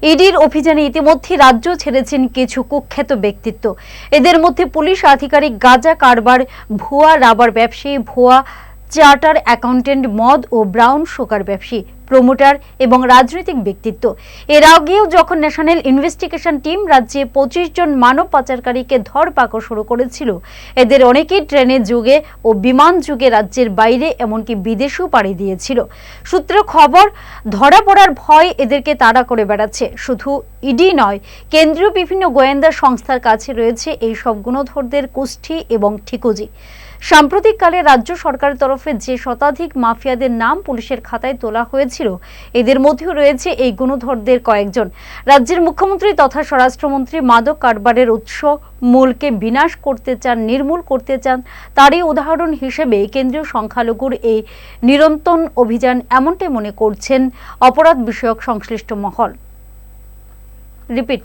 ইডির অভিযানে ইতিমধ্যে রাজ্য ছেড়েছেন কিছু কুখ্যাত ব্যক্তিত্ব। এদের মধ্যে পুলিশ আধিকারিক, গাঁজা কারবার, ভুয়া রাবার ব্যবসায়ী, ভুয়া চার্টার অ্যাকাউন্টেন্ট, মদ ও ব্রাউন সুগার ব্যবসায়ী, প্রমোটার এবং রাজনৈতিক ব্যক্তিত্ব। এর আগেও যখন ন্যাশনাল ইনভেস্টিগেশন টিম রাজ্যে 25 জন মানব পাচারকারীকে ধরপাকড় শুরু করেছিল, এদের অনেকেই ট্রেনের যুগে ও বিমান যুগে রাজ্যের বাইরে এমনকি বিদেশেও পাড়ি দিয়েছিল। সূত্র খবর, ধরা পড়ার ভয় এদেরকে তাড়া করে বেড়াচ্ছে। শুধু ইডি নয়, কেন্দ্রীয় বিভিন্ন গোয়েন্দা সংস্থার কাছে রয়েছে এই সব গুণধরদের কুষ্ঠি এবং ঠিকুজি। সাম্প্রতিককালে রাজ্য সরকারের তরফে যে শতাধিক মাফিয়াদের নাম পুলিশের খাতায় তোলা হয়েছিল, এদের মধ্যেও রয়েছে এই গুণধরদের কয়েকজন। রাজ্যের মুখ্যমন্ত্রী তথা স্বরাষ্ট্রমন্ত্রী মাদক কারবারের উৎস মূলকে বিনাশ করতে চান, নির্মূল করতে চান। তারই উদাহরণ হিসেবে কেন্দ্রীয় সংখ্যালঘুর এই নিরন্তর অভিযান, এমনটাই মনে করছেন অপরাধ বিষয়ক সংশ্লিষ্ট মহল। রিপিট।